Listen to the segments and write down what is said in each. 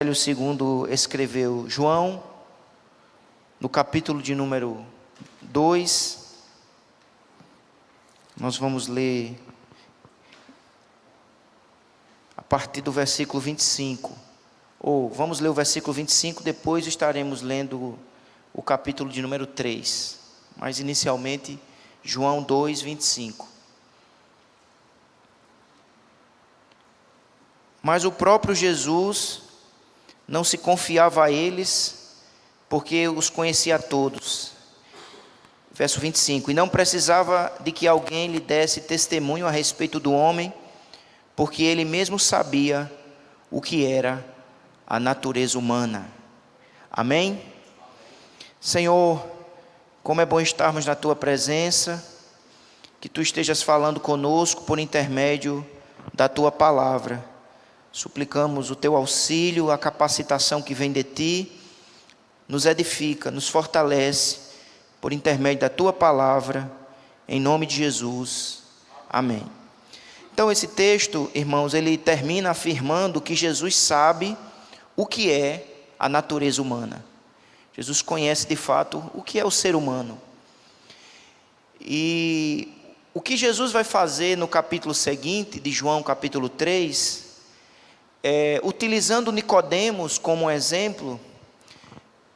Evangelho segundo escreveu João, no capítulo de número 2, nós vamos ler a partir do versículo 25, ou vamos ler o versículo 25, depois estaremos lendo o capítulo de número 3, mas inicialmente João 2, 25. Mas o próprio Jesus não se confiava a eles, porque os conhecia a todos. Verso 25. E não precisava de que alguém lhe desse testemunho a respeito do homem, porque ele mesmo sabia o que era a natureza humana. Amém? Senhor, como é bom estarmos na Tua presença, que Tu estejas falando conosco por intermédio da Tua palavra. Suplicamos o Teu auxílio, a capacitação que vem de Ti, nos edifica, nos fortalece, por intermédio da Tua palavra, em nome de Jesus. Amém. Então esse texto, irmãos, ele termina afirmando que Jesus sabe o que é a natureza humana. Jesus conhece de fato o que é o ser humano. E o que Jesus vai fazer no capítulo seguinte, de João capítulo 3, utilizando Nicodemos como exemplo,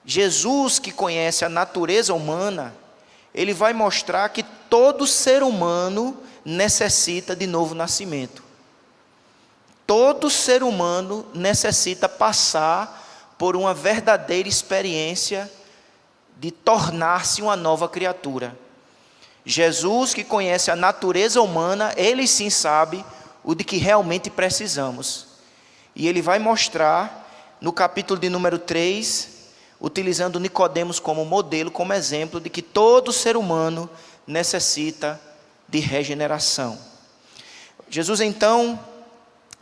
Jesus, que conhece a natureza humana, ele vai mostrar que todo ser humano necessita de novo nascimento. Todo ser humano necessita passar por uma verdadeira experiência de tornar-se uma nova criatura. Jesus, que conhece a natureza humana, ele sim sabe o de que realmente precisamos. E ele vai mostrar no capítulo de número 3, utilizando Nicodemos como modelo, como exemplo de que todo ser humano necessita de regeneração. Jesus então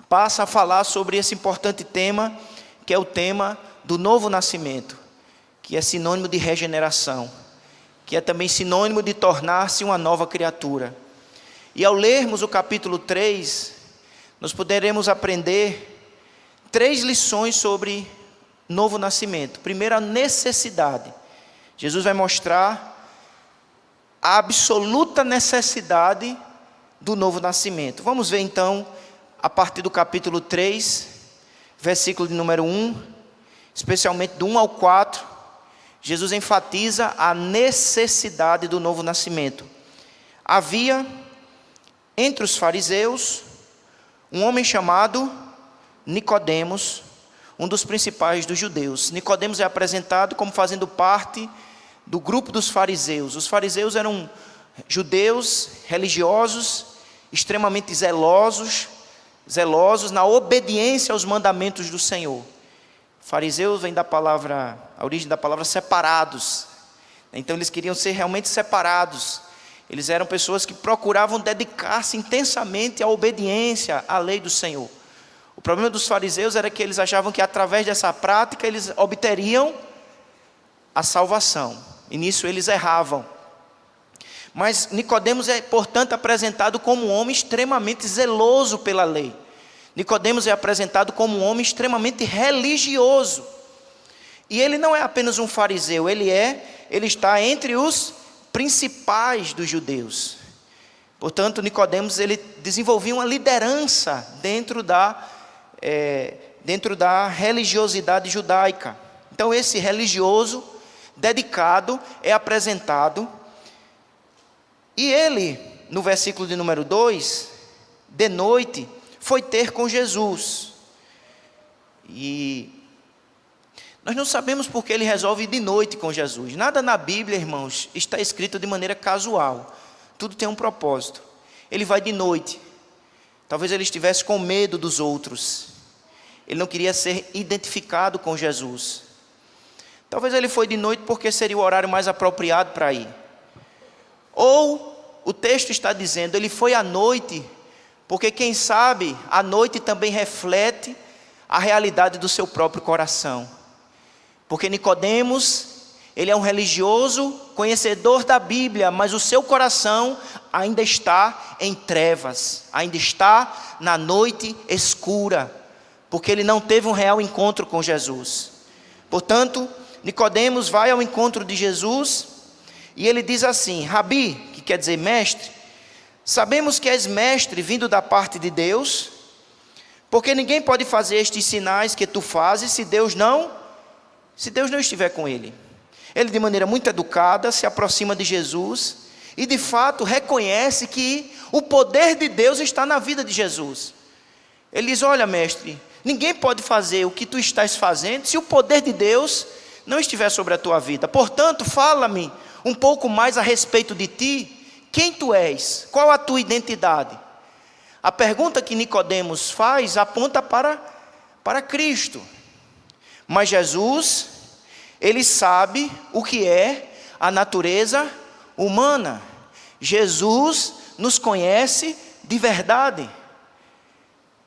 passa a falar sobre esse importante tema, que é o tema do novo nascimento, que é sinônimo de regeneração, que é também sinônimo de tornar-se uma nova criatura. E ao lermos o capítulo 3, nós poderemos aprender 3 lições sobre novo nascimento. Primeiro, a necessidade. Jesus vai mostrar a absoluta necessidade do novo nascimento. Vamos ver então, a partir do capítulo 3, versículo de número 1, especialmente do 1 ao 4, Jesus enfatiza a necessidade do novo nascimento. Havia entre os fariseus um homem chamado Nicodemos, um dos principais dos judeus. Nicodemos é apresentado como fazendo parte do grupo dos fariseus. Os fariseus eram judeus religiosos, extremamente zelosos na obediência aos mandamentos do Senhor. Fariseus vem da palavra, a origem da palavra separados. Então eles queriam ser realmente separados. Eles eram pessoas que procuravam dedicar-se intensamente à obediência à lei do Senhor. O problema dos fariseus era que eles achavam que através dessa prática eles obteriam a salvação. E nisso eles erravam. Mas Nicodemos é, portanto, apresentado como um homem extremamente zeloso pela lei. Nicodemos é apresentado como um homem extremamente religioso. E ele não é apenas um fariseu, ele está entre os principais dos judeus. Portanto, Nicodemos ele desenvolvia uma liderança dentro da religiosidade judaica. Então esse religioso dedicado é apresentado, e ele, no versículo de número 2, de noite, foi ter com Jesus. E nós não sabemos porque ele resolve ir de noite com Jesus. Nada na Bíblia, irmãos, está escrito de maneira casual. Tudo tem um propósito. Ele vai de noite. Talvez ele estivesse com medo dos outros. Ele não queria ser identificado com Jesus. Talvez ele foi de noite porque seria o horário mais apropriado para ir. Ou o texto está dizendo, ele foi à noite, porque quem sabe, a noite também reflete a realidade do seu próprio coração. Porque Nicodemos, ele é um religioso, conhecedor da Bíblia, mas o seu coração ainda está em trevas, ainda está na noite escura. porque ele não teve um real encontro com Jesus. Portanto, Nicodemos vai ao encontro de Jesus e ele diz assim: Rabi, que quer dizer mestre, sabemos que és mestre vindo da parte de Deus, porque ninguém pode fazer estes sinais que tu fazes se Deus não estiver com ele. Ele, de maneira muito educada, se aproxima de Jesus e de fato reconhece que o poder de Deus está na vida de Jesus. Ele diz: olha, mestre, ninguém pode fazer o que tu estás fazendo se o poder de Deus não estiver sobre a tua vida. Portanto, fala-me um pouco mais a respeito de ti. Quem tu és? Qual a tua identidade? A pergunta que Nicodemos faz aponta para Cristo. Mas Jesus, ele sabe o que é a natureza humana. Jesus nos conhece de verdade.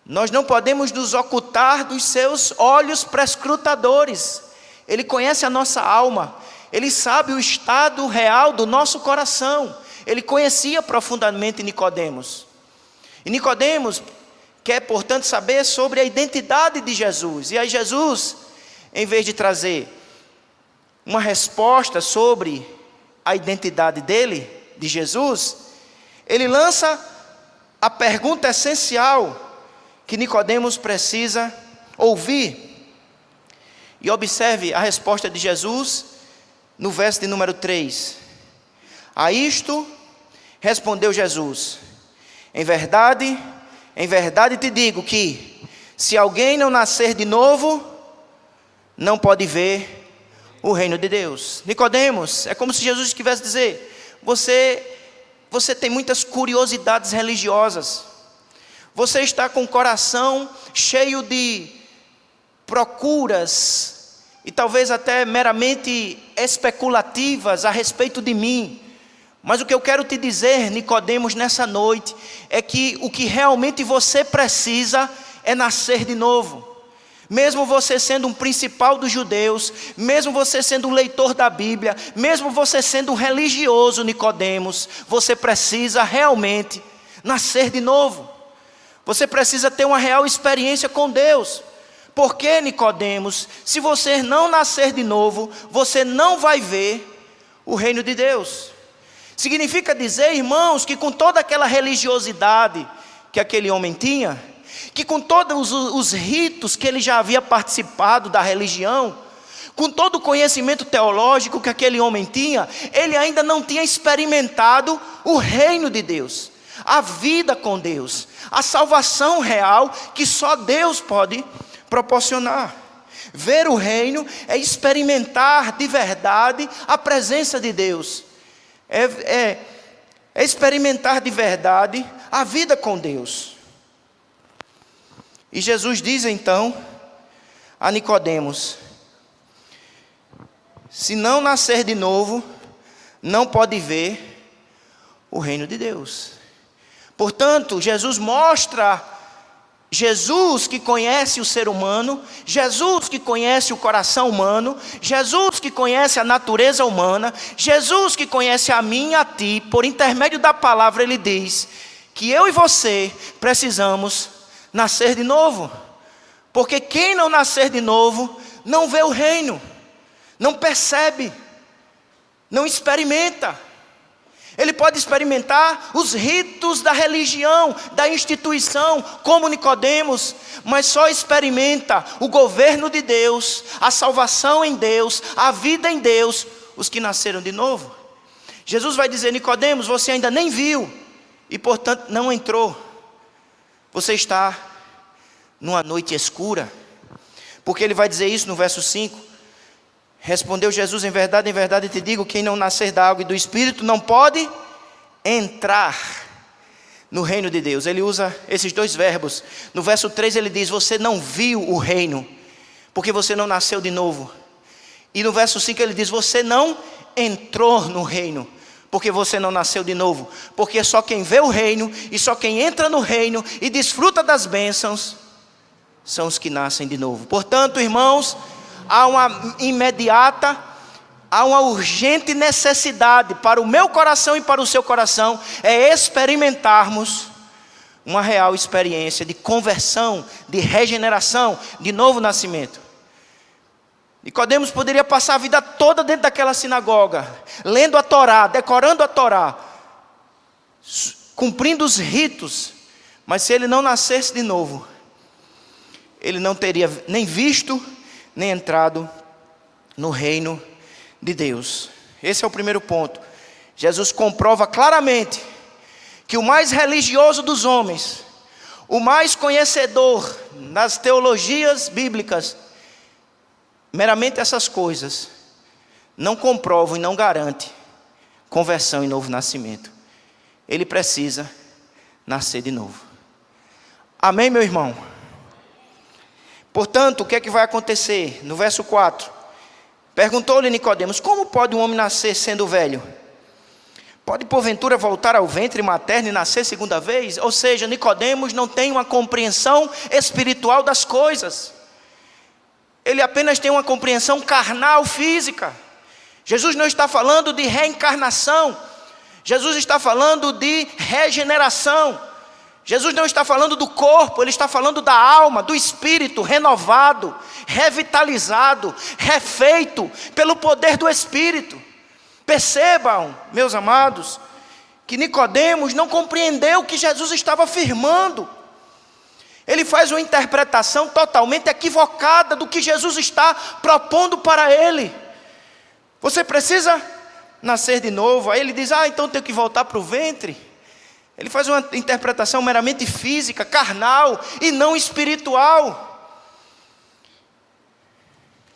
Nós não podemos nos ocultar dos seus olhos prescrutadores. Ele conhece a nossa alma. Ele sabe o estado real do nosso coração. Ele conhecia profundamente Nicodemos. E Nicodemos quer, portanto, saber sobre a identidade de Jesus. E aí Jesus, em vez de trazer uma resposta sobre a identidade dele, de Jesus, ele lança a pergunta essencial que Nicodemos precisa ouvir. E observe a resposta de Jesus no verso de número 3. A isto respondeu Jesus: em verdade te digo que, se alguém não nascer de novo, não pode ver o reino de Deus. Nicodemos, é como se Jesus estivesse a dizer: você tem muitas curiosidades religiosas. Você está com o coração cheio de procuras, e talvez até meramente especulativas a respeito de mim. Mas o que eu quero te dizer, Nicodemos, nessa noite, é que o que realmente você precisa é nascer de novo. Mesmo você sendo um principal dos judeus, mesmo você sendo um leitor da Bíblia, mesmo você sendo um religioso, Nicodemos, você precisa realmente nascer de novo. Você precisa ter uma real experiência com Deus. Porque, Nicodemos, se você não nascer de novo, você não vai ver o reino de Deus. Significa dizer, irmãos, que com toda aquela religiosidade que aquele homem tinha, que com todos os ritos que ele já havia participado da religião, com todo o conhecimento teológico que aquele homem tinha, ele ainda não tinha experimentado o reino de Deus, a vida com Deus, a salvação real que só Deus pode proporcionar. Ver o reino é experimentar de verdade a presença de Deus, é experimentar de verdade a vida com Deus. E Jesus diz então a Nicodemos: se não nascer de novo, não pode ver o reino de Deus. Portanto, Jesus mostra Jesus que conhece o ser humano, Jesus que conhece o coração humano, Jesus que conhece a natureza humana, Jesus que conhece a mim e a ti. Por intermédio da palavra ele diz que eu e você precisamos nascer de novo, porque quem não nascer de novo não vê o reino, não percebe, não experimenta. Ele pode experimentar os ritos da religião, da instituição, como Nicodemos, mas só experimenta o governo de Deus, a salvação em Deus, a vida em Deus, os que nasceram de novo. Jesus vai dizer: Nicodemos, você ainda nem viu e portanto não entrou. Você está numa noite escura, porque ele vai dizer isso no verso 5. Respondeu Jesus: em verdade te digo, quem não nascer da água e do Espírito não pode entrar no reino de Deus. Ele usa esses dois verbos. No verso 3 ele diz: você não viu o reino, porque você não nasceu de novo. E no verso 5 ele diz: você não entrou no reino, porque você não nasceu de novo. Porque só quem vê o reino e só quem entra no reino e desfruta das bênçãos são os que nascem de novo. Portanto, irmãos, há uma imediata, há uma urgente necessidade para o meu coração e para o seu coração, é experimentarmos uma real experiência de conversão, de regeneração, de novo nascimento. Nicodemos poderia passar a vida toda dentro daquela sinagoga, lendo a Torá, decorando a Torá, cumprindo os ritos, mas se ele não nascesse de novo, ele não teria nem visto, nem entrado no reino de Deus. Esse é o primeiro ponto. Jesus comprova claramente que o mais religioso dos homens, o mais conhecedor das teologias bíblicas, meramente essas coisas, não comprovam e não garantem conversão e novo nascimento. Ele precisa nascer de novo. Amém, meu irmão? Portanto, o que é que vai acontecer? No verso 4, perguntou-lhe Nicodemos: como pode um homem nascer sendo velho? Pode porventura voltar ao ventre materno e nascer segunda vez? Ou seja, Nicodemos não tem uma compreensão espiritual das coisas. Ele apenas tem uma compreensão carnal, física. Jesus não está falando de reencarnação. Jesus está falando de regeneração. Jesus não está falando do corpo, Ele está falando da alma, do espírito renovado, revitalizado, refeito pelo poder do Espírito. Percebam, meus amados, que Nicodemos não compreendeu o que Jesus estava afirmando. Ele faz uma interpretação totalmente equivocada do que Jesus está propondo para ele. Você precisa nascer de novo. Aí ele diz: então tenho que voltar para o ventre. Ele faz uma interpretação meramente física, carnal e não espiritual.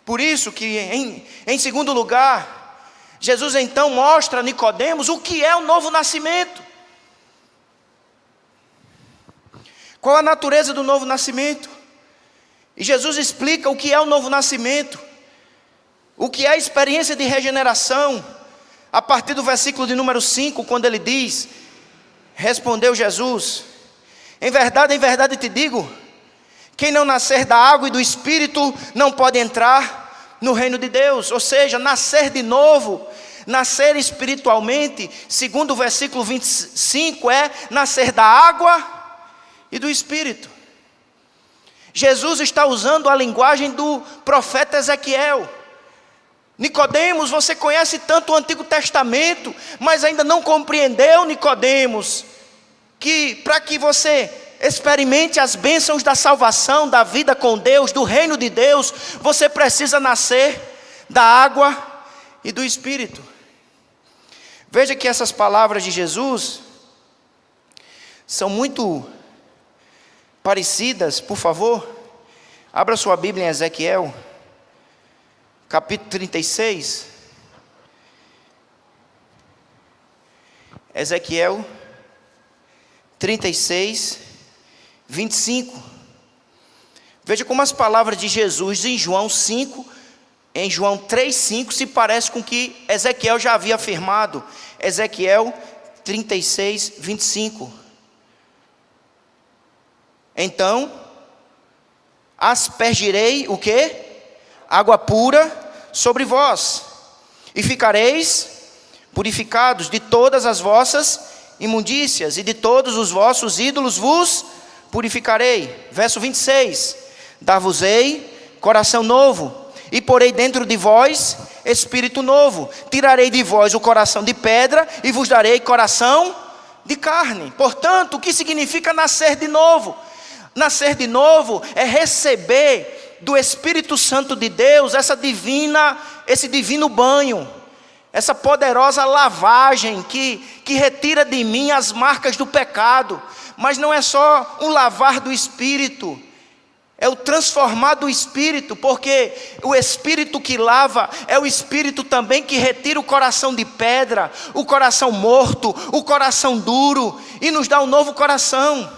Por isso que em segundo lugar, Jesus então mostra a Nicodemos o que é o novo nascimento. Qual a natureza do novo nascimento? E Jesus explica o que é o novo nascimento, o que é a experiência de regeneração, a partir do versículo de número 5, quando ele diz: respondeu Jesus: em verdade te digo, quem não nascer da água e do Espírito não pode entrar no reino de Deus. Ou seja, nascer de novo, nascer espiritualmente, segundo o versículo 25, é nascer da água e do Espírito. Jesus está usando a linguagem do profeta Ezequiel. Nicodemos, você conhece tanto o Antigo Testamento, mas ainda não compreendeu, Nicodemos, que para que você experimente as bênçãos da salvação, da vida com Deus, do reino de Deus, você precisa nascer da água e do Espírito. Veja que essas palavras de Jesus são muito parecidas. Por favor, abra sua Bíblia em Ezequiel, capítulo 36. Ezequiel 36, 25. Veja como as palavras de Jesus em João 5, em João 3,5 se parece com o que Ezequiel já havia afirmado. Ezequiel 36, 25. Então aspergirei o quê? Água pura sobre vós, e ficareis purificados de todas as vossas imundícias, e de todos os vossos ídolos vos purificarei. Verso 26. Dar-vos-ei coração novo, e porei dentro de vós espírito novo. Tirarei de vós o coração de pedra, e vos darei coração de carne. Portanto, o que significa nascer de novo? Nascer de novo é receber do Espírito Santo de Deus esse divino banho, essa poderosa lavagem que retira de mim as marcas do pecado. Mas não é só um lavar do Espírito, é o transformar do Espírito, porque o Espírito que lava é o Espírito também que retira o coração de pedra, o coração morto, o coração duro, e nos dá um novo coração.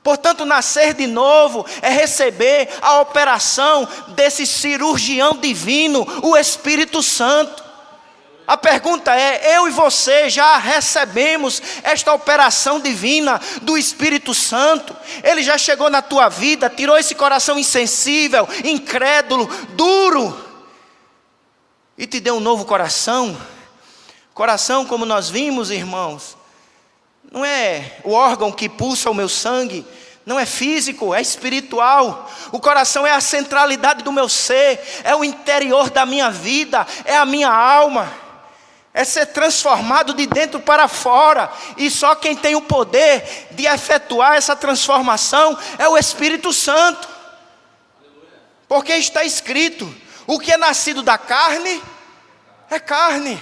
Portanto, nascer de novo é receber a operação desse cirurgião divino, o Espírito Santo. A pergunta é: eu e você já recebemos esta operação divina do Espírito Santo? Ele já chegou na tua vida, tirou esse coração insensível, incrédulo, duro, e te deu um novo coração? Coração, como nós vimos, irmãos, não é o órgão que pulsa o meu sangue, não é físico, é espiritual. O coração é a centralidade do meu ser, é o interior da minha vida, é a minha alma, é ser transformado de dentro para fora. E só quem tem o poder de efetuar essa transformação é o Espírito Santo. Porque está escrito: o que é nascido da carne é carne.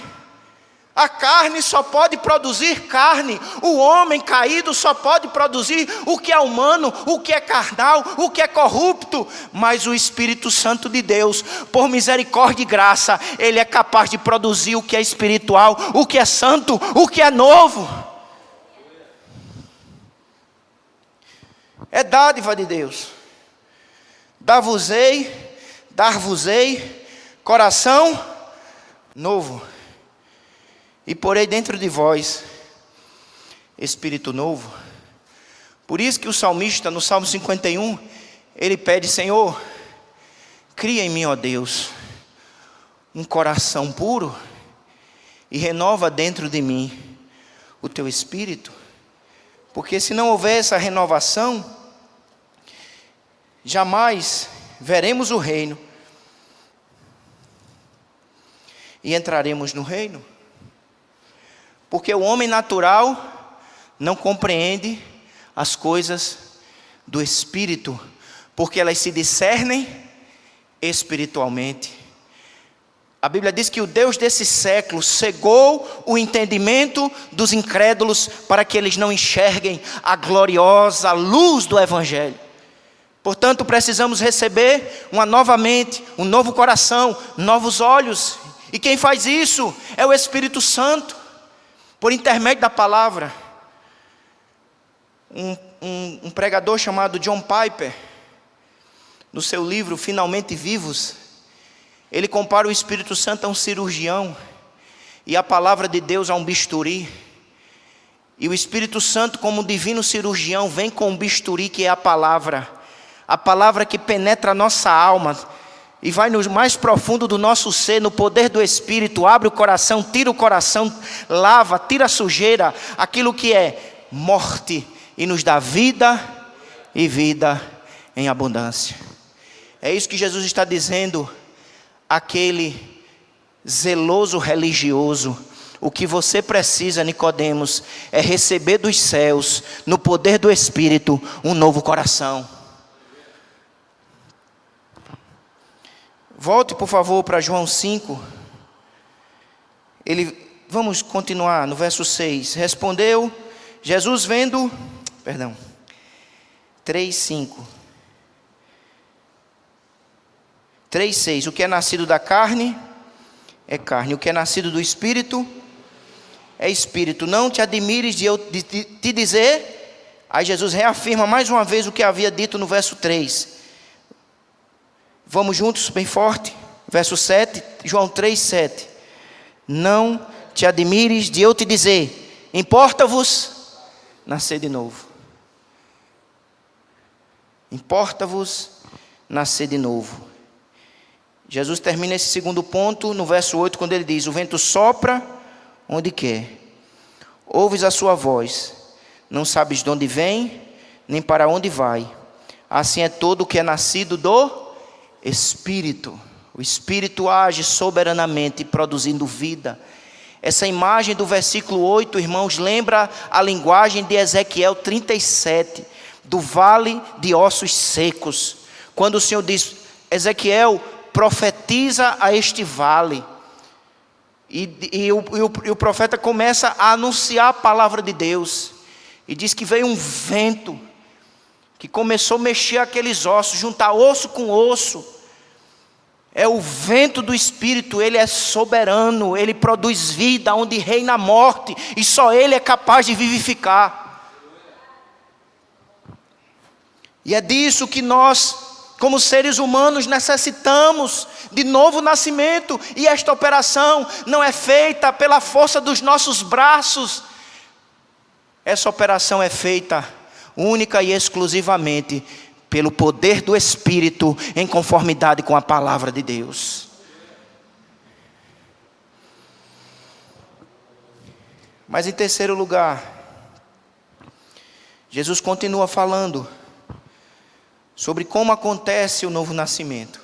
A carne só pode produzir carne. O homem caído só pode produzir o que é humano, o que é carnal, o que é corrupto. Mas o Espírito Santo de Deus, por misericórdia e graça, Ele é capaz de produzir o que é espiritual, o que é santo, o que é novo. É dádiva de Deus. Dar-vos-ei coração novo, e porei dentro de vós espírito novo. Por isso que o salmista, no Salmo 51, ele pede: Senhor, cria em mim, ó Deus, um coração puro, e renova dentro de mim o teu espírito. Porque se não houver essa renovação, jamais veremos o reino e entraremos no reino. Porque o homem natural não compreende as coisas do Espírito, porque elas se discernem espiritualmente. A Bíblia diz que o Deus desse século cegou o entendimento dos incrédulos, para que eles não enxerguem a gloriosa luz do Evangelho. Portanto, precisamos receber uma nova mente, um novo coração, novos olhos. E quem faz isso é o Espírito Santo, por intermédio da palavra. Um pregador chamado John Piper, no seu livro Finalmente Vivos, ele compara o Espírito Santo a um cirurgião, e a palavra de Deus a um bisturi. E o Espírito Santo, como um divino cirurgião, vem com um bisturi que é a palavra que penetra a nossa alma, e vai no mais profundo do nosso ser, no poder do Espírito, abre o coração, tira o coração, lava, tira a sujeira, aquilo que é morte, e nos dá vida e vida em abundância. É isso que Jesus está dizendo àquele zeloso religioso: o que você precisa, Nicodemos, é receber dos céus, no poder do Espírito, um novo coração. Volte, por favor, para João 5. Vamos continuar no verso 6. Respondeu Jesus, 3:5. 3:6. O que é nascido da carne é carne, o que é nascido do Espírito é Espírito. Não te admires de eu te dizer. Aí Jesus reafirma mais uma vez o que havia dito no verso 3. Vamos juntos, bem forte. Verso 7, João 3:7. Não te admires de eu te dizer: importa-vos nascer de novo. Importa-vos nascer de novo. Jesus termina esse segundo ponto no verso 8, quando ele diz: o vento sopra onde quer, ouves a sua voz, não sabes de onde vem, nem para onde vai. Assim é todo o que é nascido do Espírito. O Espírito age soberanamente, produzindo vida. Essa imagem do versículo 8, irmãos, lembra a linguagem de Ezequiel 37, do vale de ossos secos. Quando o Senhor diz: Ezequiel, profetiza a este vale. E o profeta começa a anunciar a palavra de Deus. E diz que veio um vento que começou a mexer aqueles ossos, juntar osso com osso. É o vento do Espírito, ele é soberano, ele produz vida onde reina a morte, e só ele é capaz de vivificar. E é disso que nós, como seres humanos, necessitamos de novo nascimento. E esta operação não é feita pela força dos nossos braços. Essa operação é feita única e exclusivamente pelo poder do Espírito, em conformidade com a palavra de Deus. Mas em terceiro lugar, Jesus continua falando sobre como acontece o novo nascimento.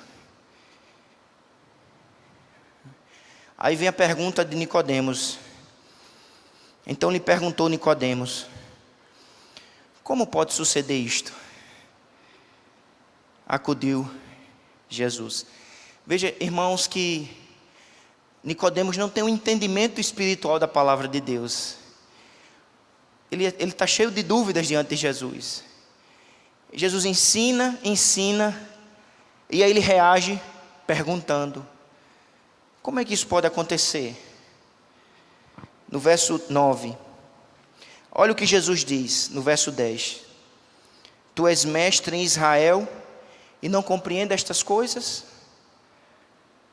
Aí vem a pergunta de Nicodemos. Então lhe perguntou Nicodemos: como pode suceder isto? Acudiu Jesus. Veja, irmãos, que Nicodemos não tem um entendimento espiritual da palavra de Deus. Ele está cheio de dúvidas diante de Jesus. Jesus ensina, e aí ele reage perguntando: como é que isso pode acontecer? No verso 9, olha o que Jesus diz no verso 10: tu és mestre em Israel e não compreende estas coisas?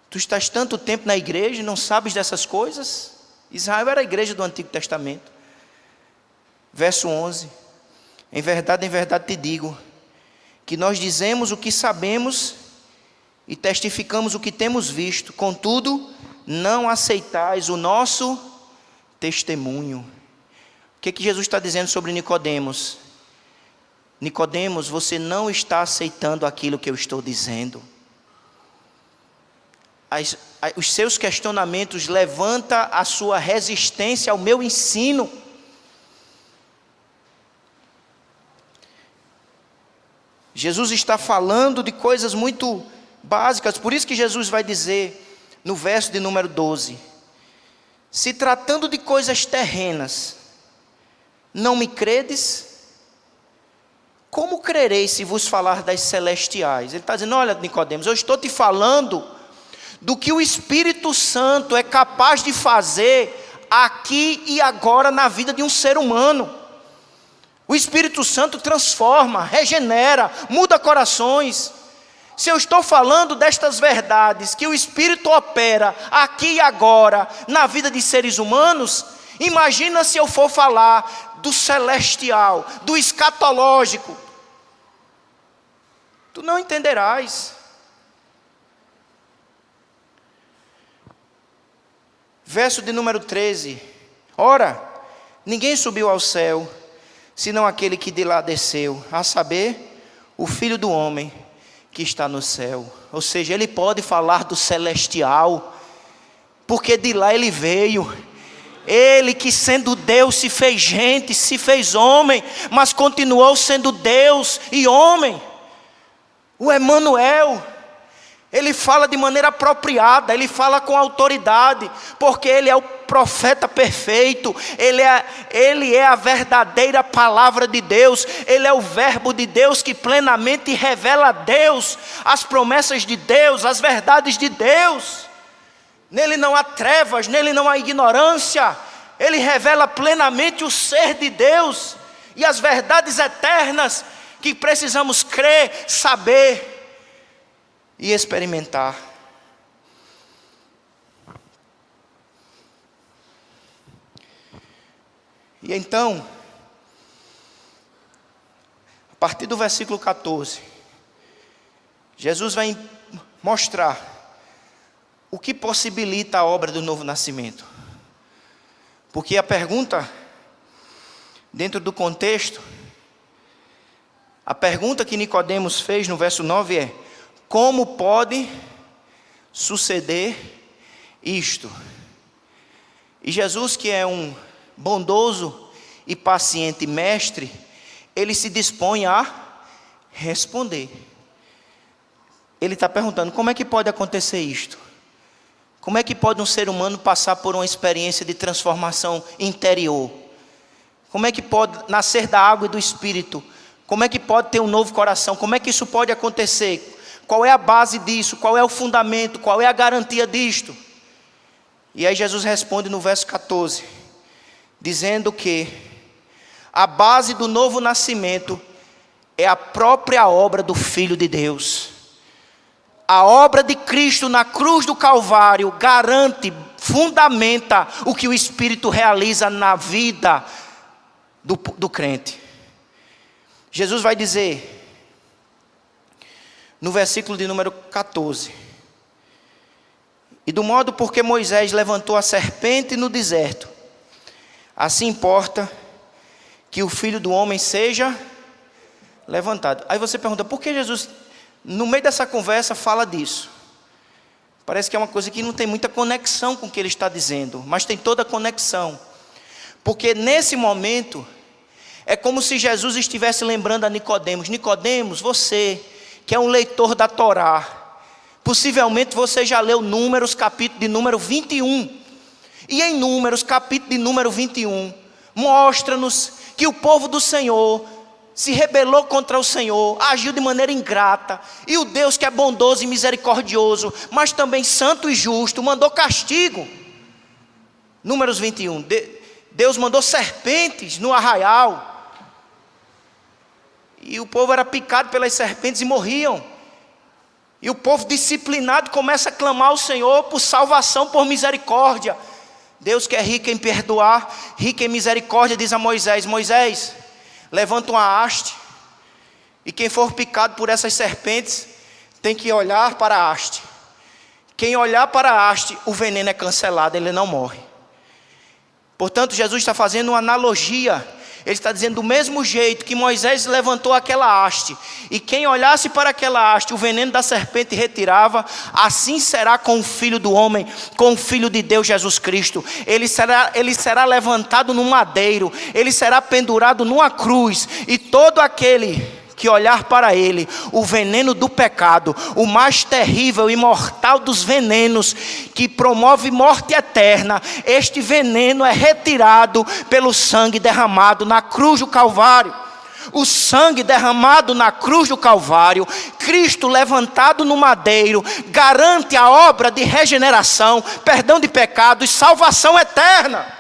Tu estás tanto tempo na igreja e não sabes dessas coisas? Israel era a igreja do Antigo Testamento. Verso 11: em verdade te digo, que nós dizemos o que sabemos e testificamos o que temos visto, contudo, não aceitais o nosso testemunho. O que Jesus está dizendo sobre Nicodemos? Nicodemos, você não está aceitando aquilo que eu estou dizendo. Os seus questionamentos levantam a sua resistência ao meu ensino. Jesus está falando de coisas muito básicas, por isso que Jesus vai dizer no verso de número 12: se tratando de coisas terrenas, não me credes? Como crereis se vos falar das celestiais? Ele está dizendo: olha, Nicodemos, eu estou te falando do que o Espírito Santo é capaz de fazer aqui e agora na vida de um ser humano. O Espírito Santo transforma, regenera, muda corações. Se eu estou falando destas verdades que o Espírito opera aqui e agora na vida de seres humanos, imagina se eu for falar do celestial, do escatológico. Tu não entenderás. Verso de número 13: ora, ninguém subiu ao céu, senão aquele que de lá desceu, a saber, o Filho do homem que está no céu. Ou seja, ele pode falar do celestial, porque de lá ele veio. Ele que sendo Deus se fez gente, se fez homem, mas continuou sendo Deus e homem. O Emanuel, ele fala de maneira apropriada, ele fala com autoridade, porque ele é o profeta perfeito, ele é a verdadeira palavra de Deus, ele é o verbo de Deus que plenamente revela a Deus, as promessas de Deus, as verdades de Deus. Nele não há trevas, nele não há ignorância, ele revela plenamente o ser de Deus e as verdades eternas que precisamos crer, saber e experimentar. E então, a partir do versículo 14, Jesus vai mostrar o que possibilita a obra do novo nascimento. Porque a pergunta, dentro do contexto, a pergunta que Nicodemos fez no verso 9 é: como pode suceder isto? E Jesus, que é um bondoso e paciente mestre, ele se dispõe a responder. Ele está perguntando: como é que pode acontecer isto? Como é que pode um ser humano passar por uma experiência de transformação interior? Como é que pode nascer da água e do Espírito? Como é que pode ter um novo coração? Como é que isso pode acontecer? Qual é a base disso? Qual é o fundamento? Qual é a garantia disto? E aí Jesus responde no verso 14, dizendo que a base do novo nascimento é a própria obra do Filho de Deus. A obra de Cristo na cruz do Calvário garante, fundamenta o que o Espírito realiza na vida do crente. Jesus vai dizer, no versículo de número 14: e do modo porque Moisés levantou a serpente no deserto, assim importa que o Filho do Homem seja levantado. Aí você pergunta, por que Jesus, no meio dessa conversa, fala disso? Parece que é uma coisa que não tem muita conexão com o que ele está dizendo, mas tem toda a conexão. Porque nesse momento, é como se Jesus estivesse lembrando a Nicodemos. Nicodemos, você, que é um leitor da Torá, possivelmente você já leu Números, capítulo de número 21. E em Números, capítulo de número 21, mostra-nos que o povo do Senhor se rebelou contra o Senhor, agiu de maneira ingrata, e o Deus que é bondoso e misericordioso, mas também santo e justo, mandou castigo. Números 21, Deus mandou serpentes no arraial, e o povo era picado pelas serpentes e morriam. E o povo disciplinado começa a clamar ao Senhor por salvação, por misericórdia. Deus que é rico em perdoar, rico em misericórdia, diz a Moisés: Moisés, levanta uma haste, e quem for picado por essas serpentes tem que olhar para a haste. Quem olhar para a haste, o veneno é cancelado, ele não morre. Portanto, Jesus está fazendo uma analogia. Ele está dizendo, do mesmo jeito que Moisés levantou aquela haste, e quem olhasse para aquela haste, o veneno da serpente retirava, assim será com o Filho do Homem, com o Filho de Deus Jesus Cristo. Ele será levantado no madeiro, ele será pendurado numa cruz, e todo aquele que olhar para ele, o veneno do pecado, o mais terrível e mortal dos venenos, que promove morte eterna, este veneno é retirado pelo sangue derramado na cruz do Calvário. O sangue derramado na cruz do Calvário, Cristo levantado no madeiro, garante a obra de regeneração, perdão de pecados, salvação eterna.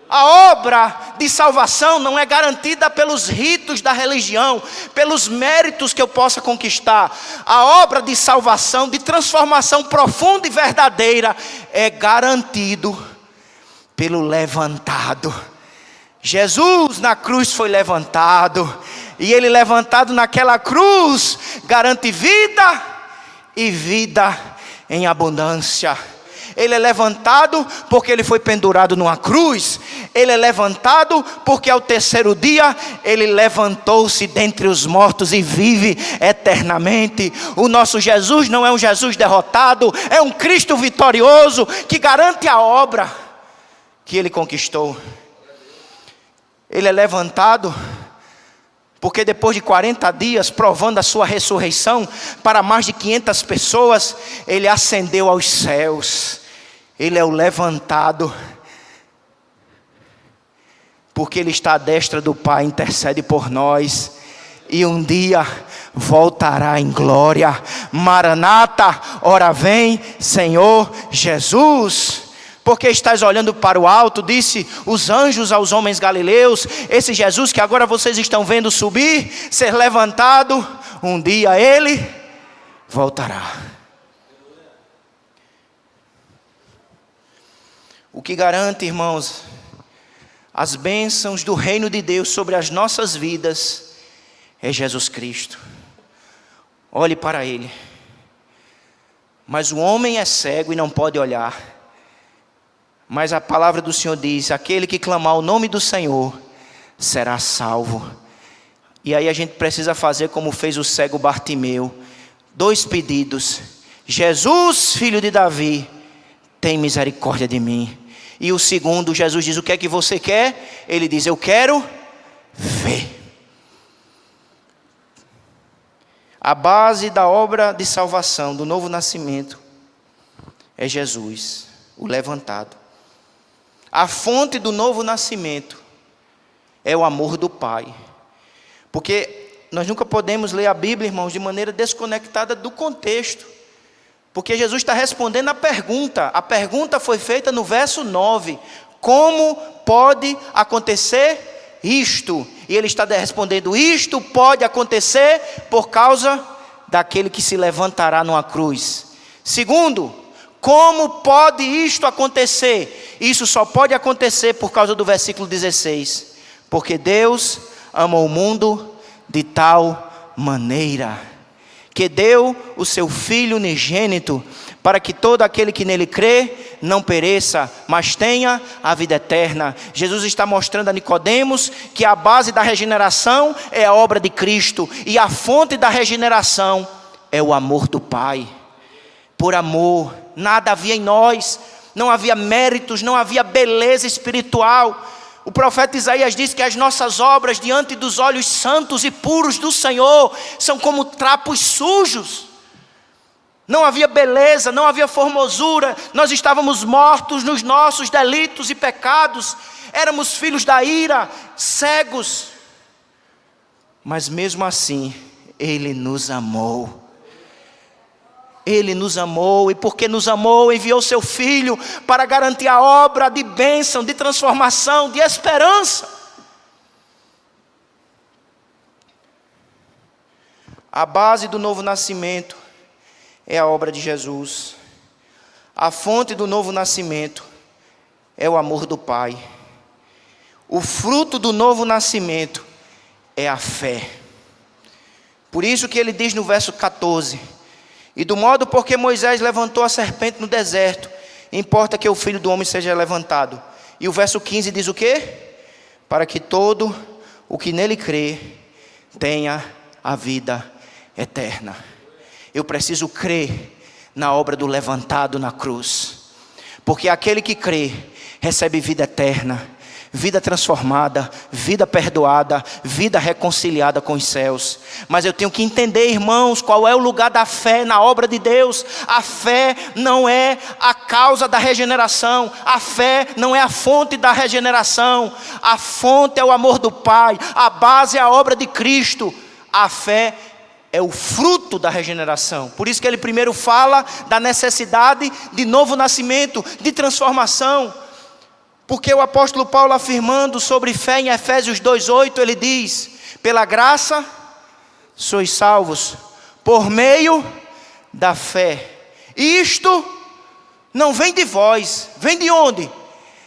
A obra de salvação não é garantida pelos ritos da religião, pelos méritos que eu possa conquistar. A obra de salvação, de transformação profunda e verdadeira, é garantido pelo levantado. Jesus na cruz foi levantado, e ele levantado naquela cruz garante vida e vida em abundância. Ele é levantado porque ele foi pendurado numa cruz. Ele é levantado porque ao terceiro dia ele levantou-se dentre os mortos e vive eternamente. O nosso Jesus não é um Jesus derrotado, é um Cristo vitorioso que garante a obra que ele conquistou. Ele é levantado porque depois de 40 dias, provando a sua ressurreição para mais de 500 pessoas, ele ascendeu aos céus. Ele é o levantado, porque ele está à destra do Pai, intercede por nós, e um dia voltará em glória. Maranata, ora vem, Senhor Jesus. Porque estás olhando para o alto, disse os anjos aos homens galileus. Esse Jesus que agora vocês estão vendo subir, ser levantado, um dia ele voltará. O que garante, irmãos, as bênçãos do reino de Deus sobre as nossas vidas é Jesus Cristo. Olhe para ele. Mas o homem é cego e não pode olhar. Mas a palavra do Senhor diz: aquele que clamar o nome do Senhor será salvo. E aí a gente precisa fazer como fez o cego Bartimeu. 2 pedidos: Jesus, filho de Davi, tem misericórdia de mim. E o segundo, Jesus diz: o que é que você quer? Ele diz: eu quero ver. A base da obra de salvação, do novo nascimento, é Jesus, o levantado. A fonte do novo nascimento é o amor do Pai. Porque nós nunca podemos ler a Bíblia, irmãos, de maneira desconectada do contexto. Porque Jesus está respondendo a pergunta. A pergunta foi feita no verso 9. Como pode acontecer isto? E ele está respondendo: isto pode acontecer por causa daquele que se levantará numa cruz. Segundo, como pode isto acontecer? Isso só pode acontecer por causa do versículo 16. Porque Deus amou o mundo de tal maneira que deu o seu Filho unigênito, para que todo aquele que nele crê não pereça, mas tenha a vida eterna. Jesus está mostrando a Nicodemos que a base da regeneração é a obra de Cristo, e a fonte da regeneração é o amor do Pai. Por amor, nada havia em nós, não havia méritos, não havia beleza espiritual. O profeta Isaías diz que as nossas obras diante dos olhos santos e puros do Senhor são como trapos sujos. Não havia beleza, não havia formosura, nós estávamos mortos nos nossos delitos e pecados, éramos filhos da ira, cegos. Mas mesmo assim, Ele nos amou. Ele nos amou, e porque nos amou, enviou seu Filho para garantir a obra de bênção, de transformação, de esperança. A base do novo nascimento é a obra de Jesus. A fonte do novo nascimento é o amor do Pai. O fruto do novo nascimento é a fé. Por isso que ele diz no verso 14: e do modo porque Moisés levantou a serpente no deserto, importa que o Filho do Homem seja levantado. E o verso 15 diz o quê? Para que todo o que nele crê tenha a vida eterna. Eu preciso crer na obra do levantado na cruz, porque aquele que crê recebe vida eterna, vida transformada, vida perdoada, vida reconciliada com os céus. Mas eu tenho que entender, irmãos, qual é o lugar da fé na obra de Deus. A fé não é a causa da regeneração, a fé não é a fonte da regeneração, a fonte é o amor do Pai, a base é a obra de Cristo. A fé é o fruto da regeneração. Por isso que ele primeiro fala da necessidade de novo nascimento, de transformação. Porque o apóstolo Paulo, afirmando sobre fé em Efésios 2:8, ele diz: pela graça sois salvos por meio da fé. E isto não vem de vós, vem de onde?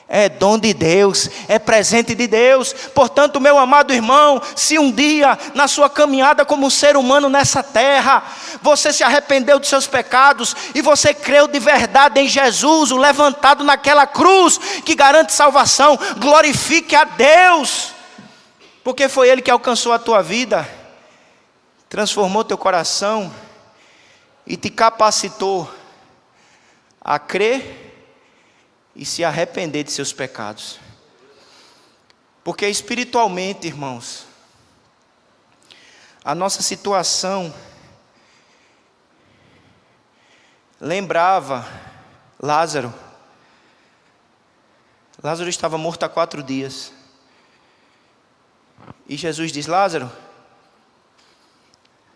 É dom de Deus, é presente de Deus. Portanto, meu amado irmão, se um dia na sua caminhada como ser humano nessa terra, você se arrependeu dos seus pecados e você creu de verdade em Jesus, o levantado naquela cruz que garante salvação, glorifique a Deus, porque foi Ele que alcançou a tua vida, transformou teu coração e te capacitou a crer e se arrepender de seus pecados. Porque espiritualmente, irmãos, a nossa situação lembrava Lázaro. Lázaro estava morto há 4 dias. E Jesus diz: Lázaro,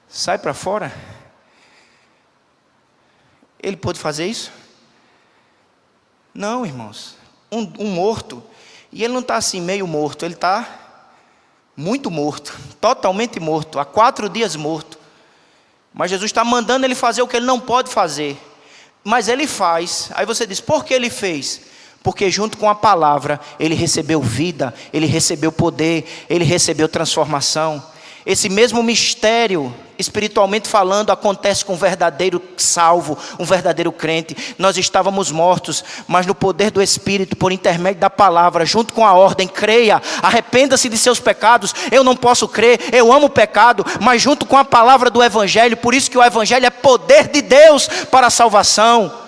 sai para fora. Ele pôde fazer isso? Não, irmãos. Um morto, e ele não está assim meio morto, ele está muito morto, totalmente morto, há 4 dias morto. Mas Jesus está mandando ele fazer o que ele não pode fazer, mas ele faz. Aí você diz: por que ele fez? Porque junto com a palavra ele recebeu vida, ele recebeu poder, ele recebeu transformação. Esse mesmo mistério, espiritualmente falando, acontece com um verdadeiro salvo, um verdadeiro crente. Nós estávamos mortos, mas no poder do Espírito, por intermédio da palavra, junto com a ordem: creia, arrependa-se de seus pecados. Eu não posso crer, eu amo o pecado, mas junto com a palavra do Evangelho, por isso que o Evangelho é poder de Deus para a salvação.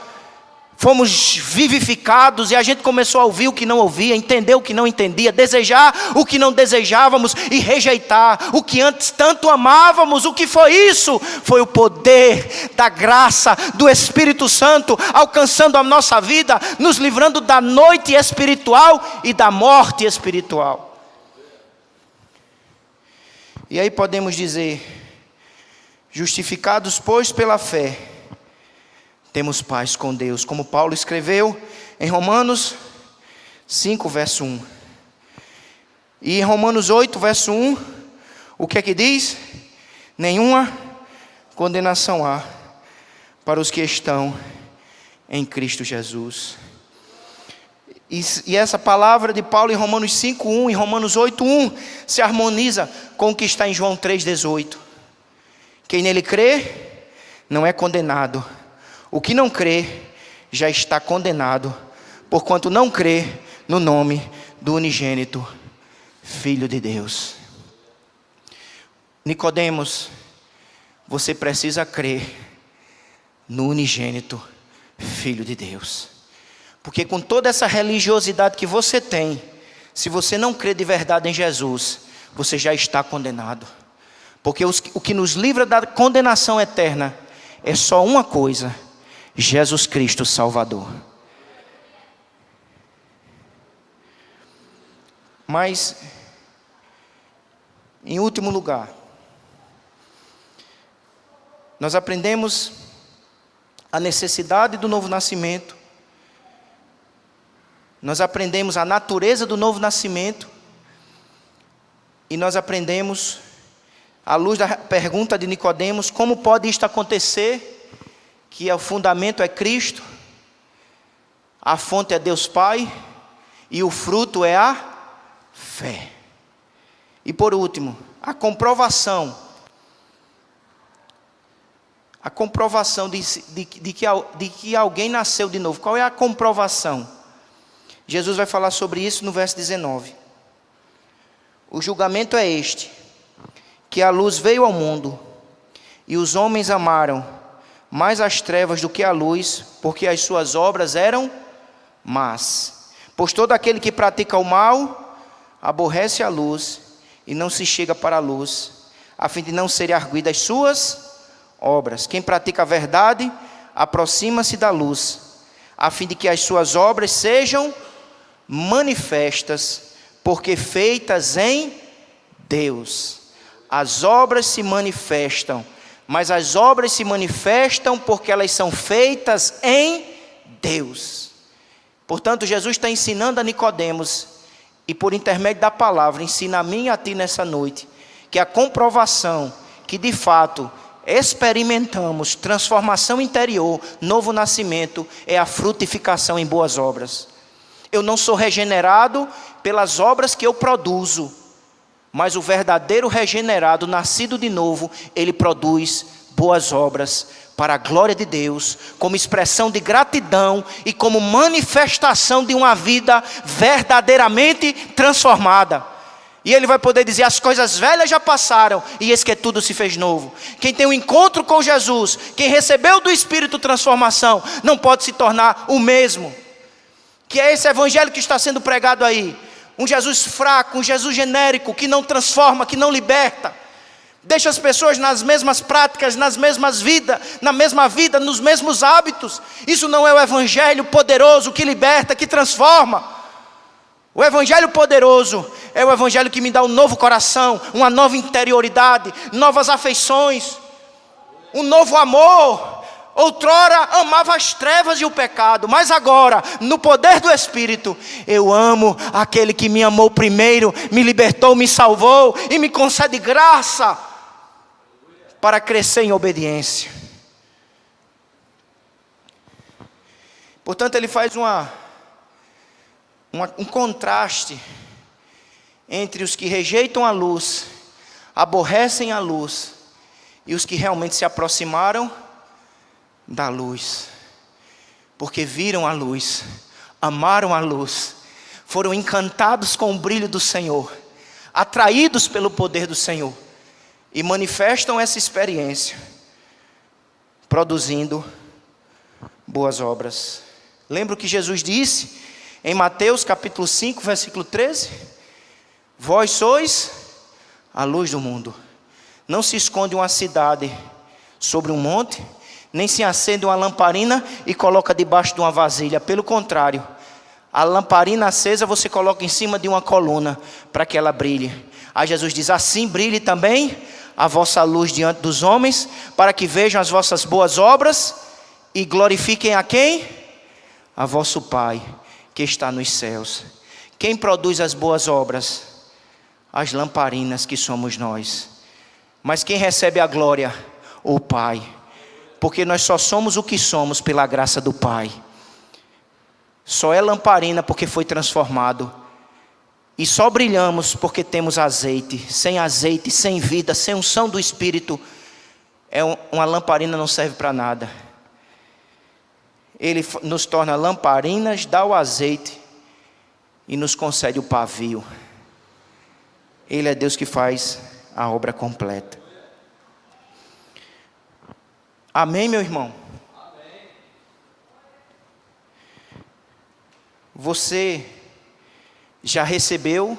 Fomos vivificados e a gente começou a ouvir o que não ouvia, entender o que não entendia, desejar o que não desejávamos e rejeitar o que antes tanto amávamos. O que foi isso? Foi o poder da graça do Espírito Santo alcançando a nossa vida, nos livrando da noite espiritual e da morte espiritual. E aí podemos dizer: justificados, pois, pela fé, temos paz com Deus, como Paulo escreveu em Romanos 5, verso 1. E em Romanos 8, verso 1, o que é que diz? Nenhuma condenação há para os que estão em Cristo Jesus. E essa palavra de Paulo em Romanos 5, 1 e Romanos 8, 1 se harmoniza com o que está em João 3, 18. Quem nele crê não é condenado. O que não crê já está condenado, porquanto não crê no nome do unigênito Filho de Deus. Nicodemos, você precisa crer no unigênito Filho de Deus. Porque com toda essa religiosidade que você tem, se você não crê de verdade em Jesus, você já está condenado. Porque o que nos livra da condenação eterna é só uma coisa: Jesus Cristo Salvador. Mas, em último lugar, nós aprendemos a necessidade do novo nascimento. Nós aprendemos a natureza do novo nascimento. E nós aprendemos, à luz da pergunta de Nicodemos, como pode isto acontecer? Que o fundamento é Cristo, a fonte é Deus Pai, e o fruto é a fé. E por último, a comprovação de que alguém nasceu de novo. Qual é a comprovação? Jesus vai falar sobre isso no verso 19. O julgamento é este: que a luz veio ao mundo, e os homens amaram mais as trevas do que a luz, porque as suas obras eram más. Pois todo aquele que pratica o mal aborrece a luz e não se chega para a luz, a fim de não serem arguidas as suas obras. Quem pratica a verdade aproxima-se da luz, a fim de que as suas obras sejam manifestas, porque feitas em Deus. As obras se manifestam, mas as obras se manifestam porque elas são feitas em Deus. Portanto, Jesus está ensinando a Nicodemos, e por intermédio da palavra ensina a mim e a ti nessa noite, que a comprovação que de fato experimentamos transformação interior, novo nascimento, é a frutificação em boas obras. Eu não sou regenerado pelas obras que eu produzo, mas o verdadeiro regenerado, nascido de novo, ele produz boas obras para a glória de Deus, como expressão de gratidão e como manifestação de uma vida verdadeiramente transformada. E ele vai poder dizer: as coisas velhas já passaram, e eis que tudo se fez novo. Quem tem um encontro com Jesus, quem recebeu do Espírito transformação, não pode se tornar o mesmo. Que é esse evangelho que está sendo pregado aí. Um Jesus fraco, um Jesus genérico, que não transforma, que não liberta. Deixa as pessoas nas mesmas práticas, na mesma vida, nos mesmos hábitos. Isso não é o evangelho poderoso que liberta, que transforma. O evangelho poderoso é o evangelho que me dá um novo coração, uma nova interioridade, novas afeições, um novo amor. Outrora amava as trevas e o pecado, mas agora, no poder do Espírito, eu amo aquele que me amou primeiro, me libertou, me salvou e me concede graça para crescer em obediência. Portanto, ele faz um contraste entre os que rejeitam a luz, aborrecem a luz, e os que realmente se aproximaram da luz, porque viram a luz, amaram a luz, foram encantados com o brilho do Senhor, atraídos pelo poder do Senhor, e manifestam essa experiência, produzindo boas obras. Lembra o que Jesus disse em Mateus capítulo 5, versículo 13? Vós sois a luz do mundo. Não se esconde uma cidade sobre um monte, nem se acende uma lamparina e coloca debaixo de uma vasilha. Pelo contrário, a lamparina acesa você coloca em cima de uma coluna, para que ela brilhe. Aí Jesus diz: assim brilhe também a vossa luz diante dos homens, para que vejam as vossas boas obras e glorifiquem a quem? A vosso Pai que está nos céus. Quem produz as boas obras? As lamparinas, que somos nós. Mas quem recebe a glória? O Pai. Porque nós só somos o que somos pela graça do Pai. Só é lamparina porque foi transformado. E só brilhamos porque temos azeite. Sem vida, sem unção do Espírito, uma lamparina não serve para nada. Ele nos torna lamparinas, dá o azeite e nos concede o pavio. Ele é Deus que faz a obra completa. Amém, meu irmão? Amém. Você já recebeu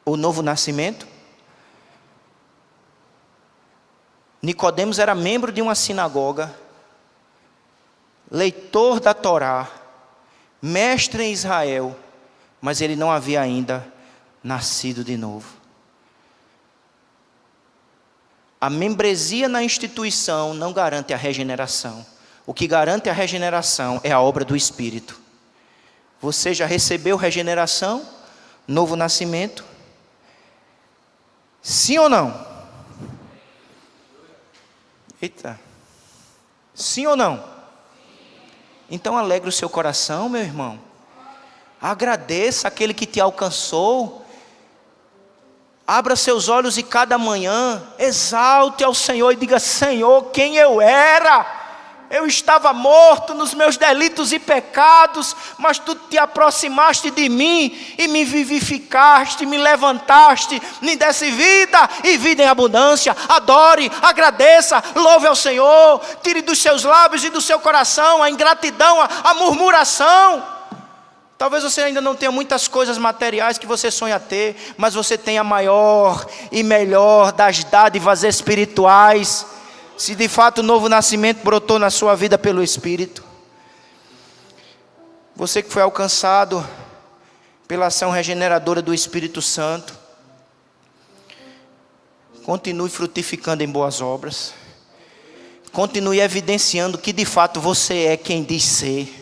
o novo nascimento? Nicodemos era membro de uma sinagoga, leitor da Torá, mestre em Israel, mas ele não havia ainda nascido de novo. A membresia na instituição não garante a regeneração. O que garante a regeneração é a obra do Espírito. Você já recebeu regeneração, novo nascimento? Sim ou não? Eita. Sim ou não? Então alegre o seu coração, meu irmão. Agradeça aquele que te alcançou. Abra seus olhos e cada manhã exalte ao Senhor e diga: Senhor, quem eu era? Eu estava morto nos meus delitos e pecados, mas tu te aproximaste de mim e me vivificaste, me levantaste, me desse vida e vida em abundância. Adore, agradeça, louve ao Senhor. Tire dos seus lábios e do seu coração a ingratidão, a murmuração. Talvez você ainda não tenha muitas coisas materiais que você sonha ter, mas você tem a maior e melhor das dádivas espirituais. Se de fato o novo nascimento brotou na sua vida pelo Espírito. Você que foi alcançado pela ação regeneradora do Espírito Santo, continue frutificando em boas obras. Continue evidenciando que de fato você é quem diz ser.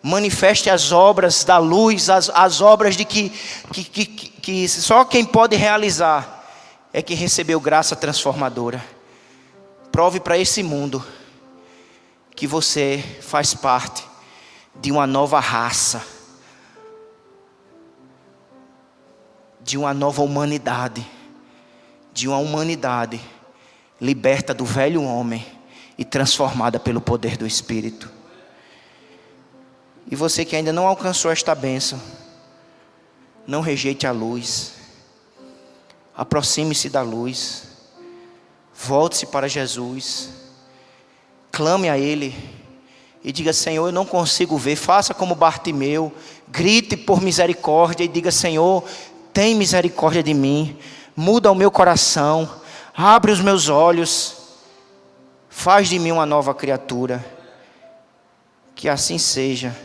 Manifeste as obras da luz, as obras de que só quem pode realizar é que recebeu graça transformadora. Prove para esse mundo que você faz parte de uma nova raça, de uma nova humanidade, de uma humanidade liberta do velho homem e transformada pelo poder do Espírito. E você que ainda não alcançou esta bênção, não rejeite a luz. Aproxime-se da luz. Volte-se para Jesus. Clame a Ele. E diga: Senhor, eu não consigo ver. Faça como Bartimeu. Grite por misericórdia e diga: Senhor, tem misericórdia de mim. Muda o meu coração. Abre os meus olhos. Faz de mim uma nova criatura. Que assim seja,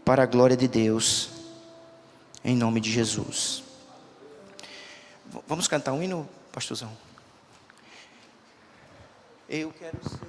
para a glória de Deus, em nome de Jesus. Vamos cantar um hino, pastorzão? Eu quero ser